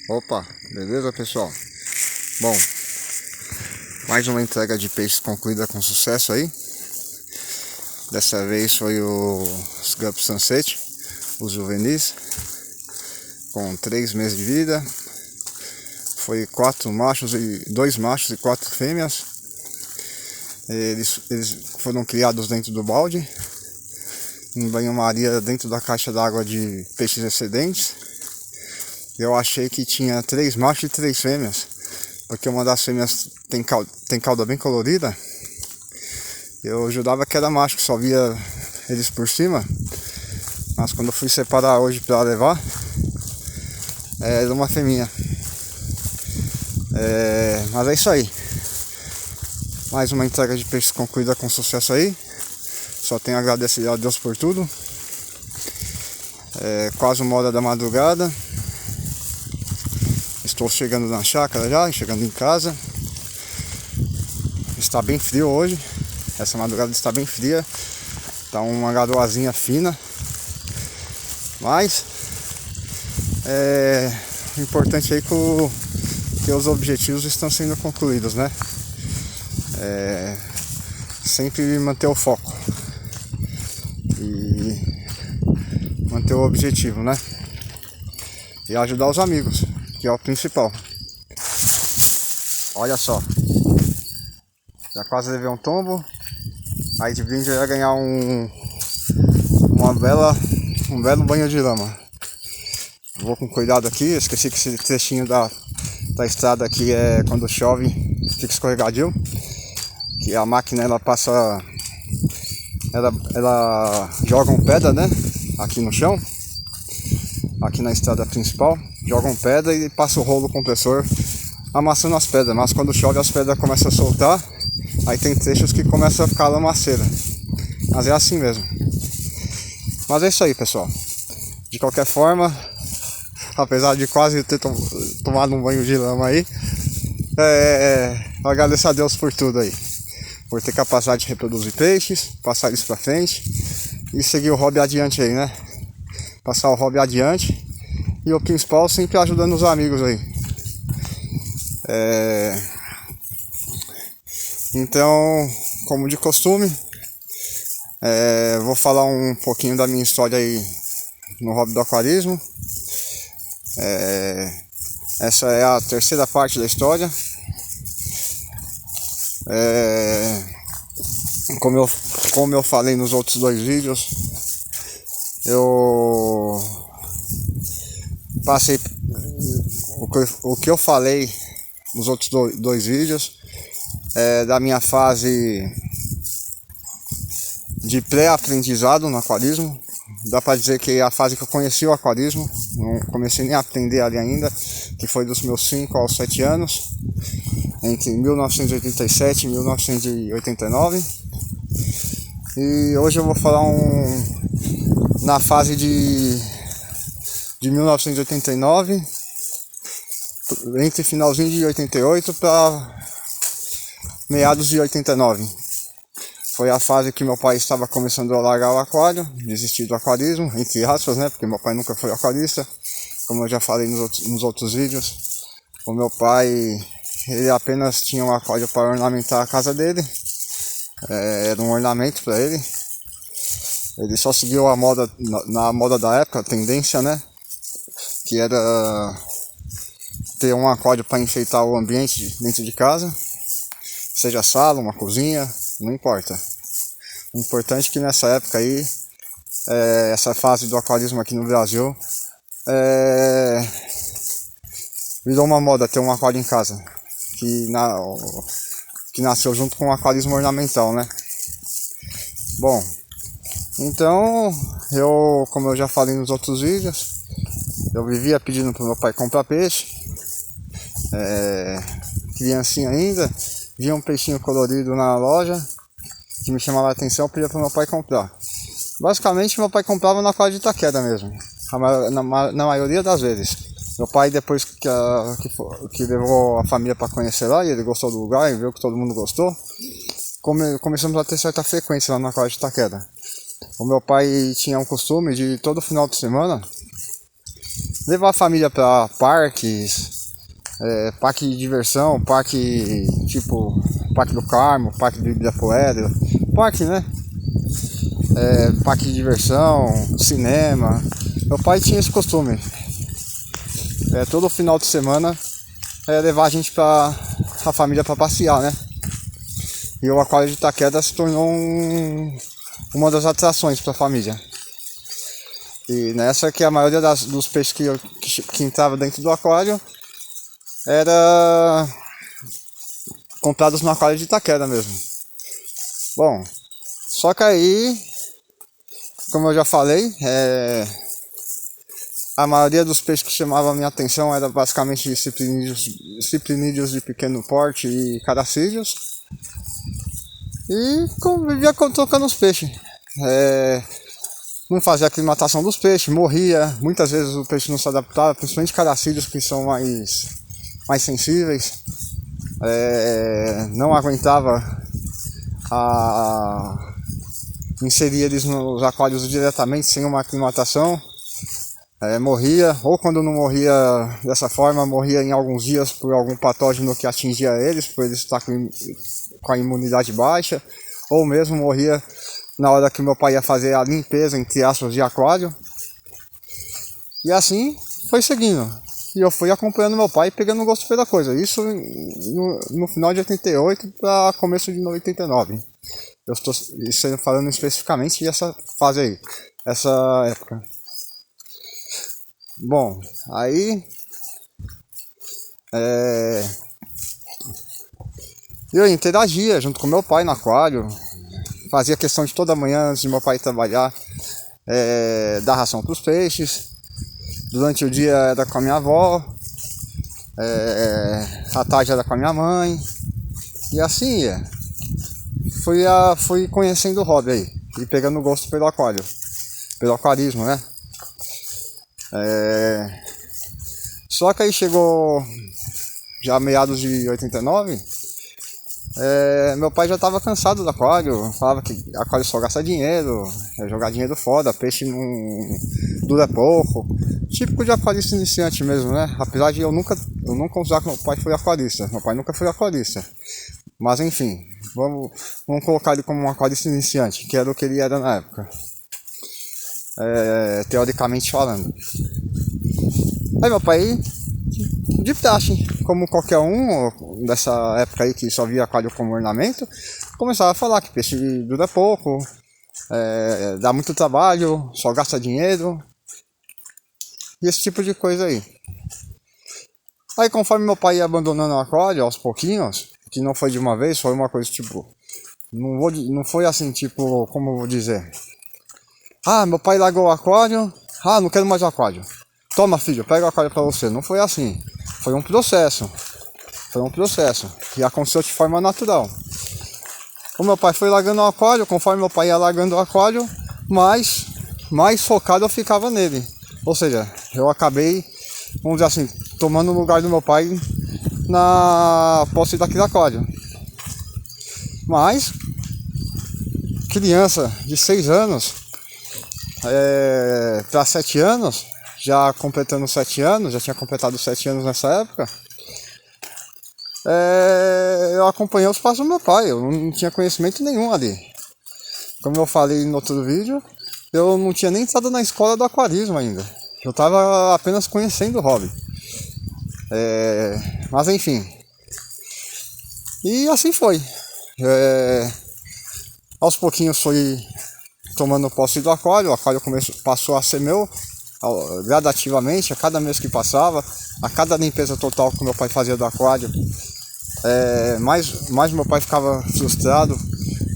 Opa, beleza pessoal? Bom, mais uma entrega de peixes concluída com sucesso aí. Dessa vez foi os Guppi Sunset, os juvenis, com 3 meses de vida. Foi 2 machos e 4 fêmeas. Eles foram criados dentro do balde, em banho-maria dentro da caixa d'água de peixes excedentes. Eu achei que tinha 3 machos e 3 fêmeas, porque uma das fêmeas tem cauda bem colorida. Eu jurava que era macho, que só via eles por cima, mas quando eu fui separar hoje para levar, era uma fêmea. Mas é isso aí. Mais uma entrega de peixes concluída com sucesso aí. Só tenho a agradecer a Deus por tudo. Quase 1h da madrugada. Estou chegando na chácara já, chegando em casa. Está bem frio hoje. Essa madrugada está bem fria. Está uma garoazinha fina. Mas o importante é que os objetivos estão sendo concluídos, né? Sempre manter o foco e manter o objetivo, né? E ajudar os amigos, que é o principal. Olha só, já quase levei um tombo. Aí de brinde eu ia ganhar um belo banho de lama. Vou com cuidado aqui. Eu esqueci que esse trechinho da estrada aqui quando chove, fica escorregadio. Que a máquina ela joga pedra, né? Aqui no chão, aqui na estrada principal, jogam pedra e passa o rolo compressor amassando as pedras. Mas quando chove as pedras começam a soltar. Aí tem trechos que começa a ficar lamaceira. Mas é assim mesmo. Mas é isso aí, pessoal. De qualquer forma, apesar de quase ter tomado um banho de lama aí, eu agradeço a Deus por tudo aí. Por ter capacidade de reproduzir peixes, passar isso pra frente e seguir o hobby adiante aí, né? Passar o hobby adiante. E o principal, sempre ajudando os amigos aí. Então, como de costume, vou falar um pouquinho da minha história aí no hobby do aquarismo. Essa é a terceira parte da história. Como eu falei nos outros 2 vídeos, eu passei o que eu falei nos outros 2 vídeos. Da minha fase de pré-aprendizado no aquarismo. Dá para dizer que é a fase que eu conheci o aquarismo. Não comecei nem a aprender ali ainda, que foi dos meus 5 aos 7 anos, entre 1987 e 1989. E hoje eu vou falar na fase de 1989, entre finalzinho de 88 para meados de 89. Foi a fase que meu pai estava começando a largar o aquário, desistir do aquarismo, entre aspas, né? Porque meu pai nunca foi aquarista, como eu já falei nos outros vídeos. O meu pai, ele apenas tinha um aquário para ornamentar a casa dele. Era um ornamento para ele. Ele só seguiu a moda, na moda da época, a tendência, né? Que era ter um aquário para enfeitar o ambiente dentro de casa. Seja sala, uma cozinha, não importa. O importante é que nessa época aí, essa fase do aquarismo aqui no Brasil, virou uma moda ter um aquário em casa. Que nasceu junto com o aquarismo ornamental, né? Bom, então, como eu já falei nos outros vídeos, eu vivia pedindo pro meu pai comprar peixe. Criancinha ainda, via um peixinho colorido na loja que me chamava a atenção, eu pedia pro meu pai comprar. Basicamente, meu pai comprava na aquário de Itaquera mesmo, na maioria das vezes. Meu pai, depois que levou a família para conhecer lá, e ele gostou do lugar e viu que todo mundo gostou, começamos a ter certa frequência lá na aquário de Itaquera. O meu pai tinha um costume de todo final de semana levar a família para parques, parque de diversão, parque tipo Parque do Carmo, Parque do Ibirapuera, parque, né? Parque de diversão, cinema. Meu pai tinha esse costume. Todo final de semana levar a gente a família para passear, né? E o aquário de Itaquera se tornou uma das atrações para a família. E nessa que a maioria dos peixes que entrava dentro do aquário era comprados no aquário de Itaquera mesmo. Bom, só que aí, como eu já falei, a maioria dos peixes que chamavam a minha atenção era basicamente ciprinídeos de pequeno porte e caracídeos. E convivia trocando os peixes. Não fazia aclimatação dos peixes, morria. Muitas vezes o peixe não se adaptava, principalmente caracídeos que são mais sensíveis. Não aguentava inserir eles nos aquários diretamente sem uma aclimatação. Morria, ou quando não morria dessa forma, morria em alguns dias por algum patógeno que atingia eles, por eles estar com a imunidade baixa, ou mesmo morria na hora que meu pai ia fazer a limpeza, entre aspas, de aquário. E foi seguindo. E eu fui acompanhando meu pai pegando gosto pela coisa. Isso no final de 88 para começo de 89. Eu estou falando especificamente dessa fase aí, essa época. Bom, aí eu interagia junto com meu pai no aquário, fazia questão de toda manhã antes de meu pai trabalhar, dar ração para os peixes. Durante o dia era com a minha avó, à tarde era com a minha mãe, e assim ia. Fui conhecendo o hobby aí, e pegando gosto pelo aquário, pelo aquarismo, né? Só que aí chegou já meados de 89, meu pai já estava cansado do aquário, falava que aquário só gasta dinheiro, jogar dinheiro fora, peixe não dura pouco, típico de aquarista iniciante mesmo, né? Apesar de eu nunca usar que meu pai foi aquarista, meu pai nunca foi aquarista, mas enfim, vamos colocar ele como um aquarista iniciante, que era o que ele era na época. Teoricamente falando. Aí meu pai, de praxe, como qualquer um dessa época aí que só via aquário como ornamento, começava a falar que peixe dura pouco, dá muito trabalho, só gasta dinheiro, e esse tipo de coisa aí. Aí conforme meu pai ia abandonando o aquário aos pouquinhos, que não foi de uma vez, foi uma coisa tipo, não foi assim tipo, como eu vou dizer, meu pai largou o aquário, não quero mais o aquário, toma filho, pega o aquário pra você. Não foi assim, foi um processo, que aconteceu de forma natural. O meu pai foi largando o aquário, conforme meu pai ia largando o aquário, mais focado eu ficava nele. Ou seja, eu acabei, vamos dizer assim, tomando o lugar do meu pai na posse daquele aquário. Mas, criança de 6 anos, para 7 anos, já completando 7 anos, já tinha completado 7 anos nessa época, eu acompanhei os passos do meu pai, eu não tinha conhecimento nenhum ali. Como eu falei no outro vídeo, eu não tinha nem entrado na escola do aquarismo ainda, eu estava apenas conhecendo o hobby. Mas enfim, e assim foi. Aos pouquinhos foi tomando posse do aquário, o aquário passou a ser meu gradativamente, a cada mês que passava, a cada limpeza total que meu pai fazia do aquário, mais meu pai ficava frustrado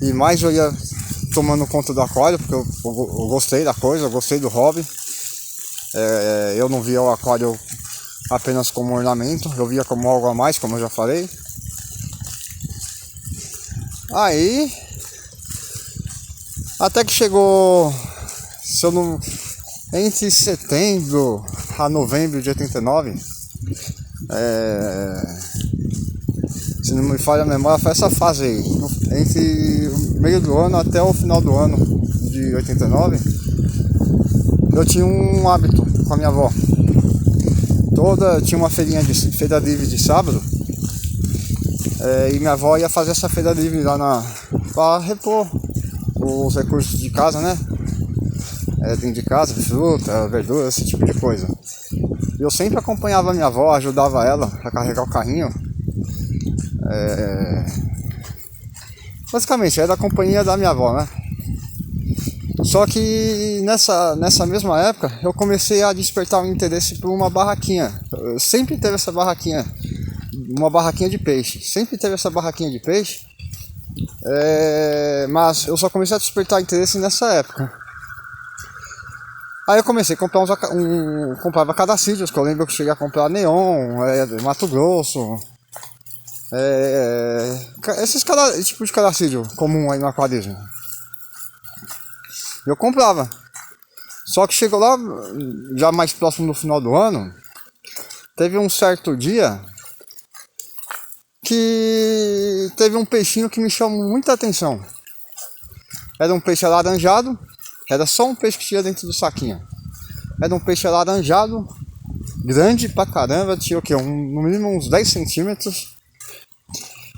e mais eu ia tomando conta do aquário, porque eu gostei da coisa, eu gostei do hobby. Eu não via o aquário apenas como ornamento, eu via como algo a mais, como eu já falei. Aí até que chegou, entre setembro a novembro de 89, se não me falha a memória, foi essa fase aí, entre o meio do ano até o final do ano de 89, eu tinha um hábito com a minha avó. tinha uma feira livre de sábado, e minha avó ia fazer essa feira livre lá para repor os recursos de casa, né? Dentro de casa, fruta, verdura, esse tipo de coisa. E eu sempre acompanhava a minha avó, ajudava ela a carregar o carrinho. Basicamente, era a companhia da minha avó, né? Só que nessa mesma época eu comecei a despertar o interesse por uma barraquinha. Sempre teve essa barraquinha, uma barraquinha de peixe. Sempre teve essa barraquinha de peixe, mas eu só comecei a despertar interesse nessa época. Aí eu comecei a comprar comprava cadacídeos, que eu lembro que eu cheguei a comprar Neon, Mato Grosso, esses tipos de cadacídeo comum aí no aquarismo. Eu comprava. Só que chegou lá, já mais próximo do final do ano, teve um certo dia que teve um peixinho que me chamou muita atenção. Era um peixe alaranjado, era só um peixe que tinha dentro do saquinho. Era um peixe alaranjado, grande pra caramba, tinha o quê? No mínimo uns 10 centímetros.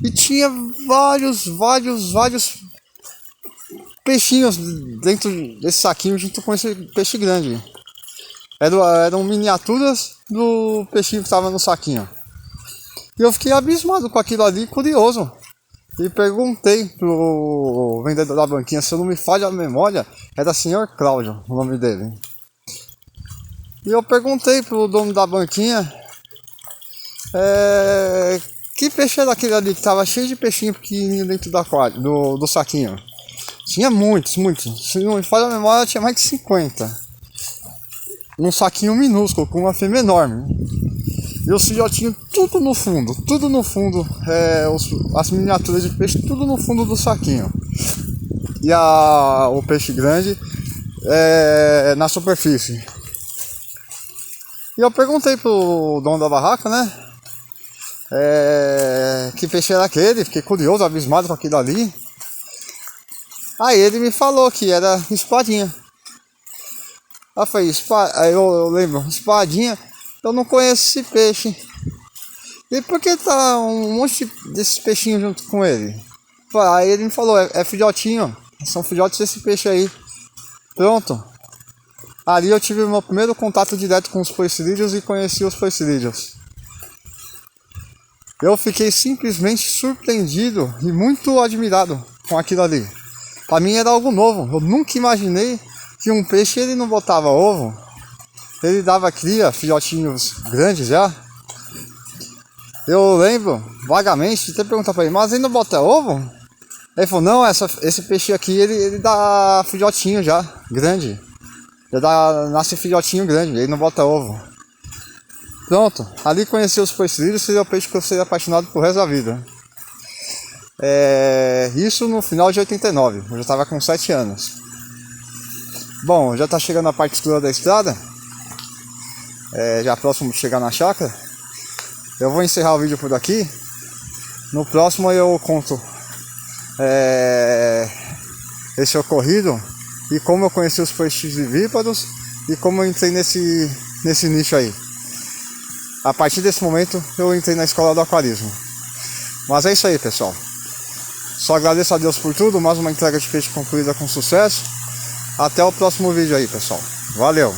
E tinha vários peixinhos dentro desse saquinho junto com esse peixe grande. Eram miniaturas do peixinho que estava no saquinho. E eu fiquei abismado com aquilo ali, curioso. E perguntei pro vendedor da banquinha, se eu não me falha a memória, era Sr. Cláudio, o nome dele. E eu perguntei pro dono da banquinha, que peixe era aquele ali que tava cheio de peixinho pequenininho dentro do aquário, do saquinho. Tinha muitos. Se não me falha a memória, tinha mais de 50. Num saquinho minúsculo, com uma fêmea enorme. E os filhotinhos tudo no fundo. As miniaturas de peixe tudo no fundo do saquinho. E o peixe grande na superfície. E eu perguntei pro dono da barraca, né? Que peixe era aquele? Fiquei curioso, abismado com aquilo ali. Aí ele me falou que era espadinha. Aí eu falei, aí eu lembro, espadinha, eu não conheço esse peixe. E por que tá um monte desses peixinhos junto com ele? Aí ele me falou, é filhotinho, são filhotes desse peixe aí. Pronto. Ali eu tive o meu primeiro contato direto com os poecilídeos e conheci os poecilídeos. Eu fiquei simplesmente surpreendido e muito admirado com aquilo ali. Para mim era algo novo. Eu nunca imaginei que um peixe ele não botava ovo. Ele dava cria, filhotinhos grandes já. Eu lembro vagamente de ter perguntado para ele, mas ele não bota ovo? Ele falou, não, esse peixe aqui ele dá filhotinho já, grande. Nasce filhotinho grande, ele não bota ovo. Pronto, ali conheci os poecilídeos, seria o peixe que eu seria apaixonado por resto da vida. Isso no final de 89, eu já estava com 7 anos. Bom, já está chegando a parte escura da estrada, já próximo de chegar na chácara. Eu vou encerrar o vídeo por aqui. No próximo eu conto esse ocorrido e como eu conheci os peixes vivíparos e como eu entrei nesse nicho aí. A partir desse momento eu entrei na escola do aquarismo. Mas é isso aí, pessoal. Só agradeço a Deus por tudo, mais uma entrega de peixe concluída com sucesso. Até o próximo vídeo aí, pessoal. Valeu!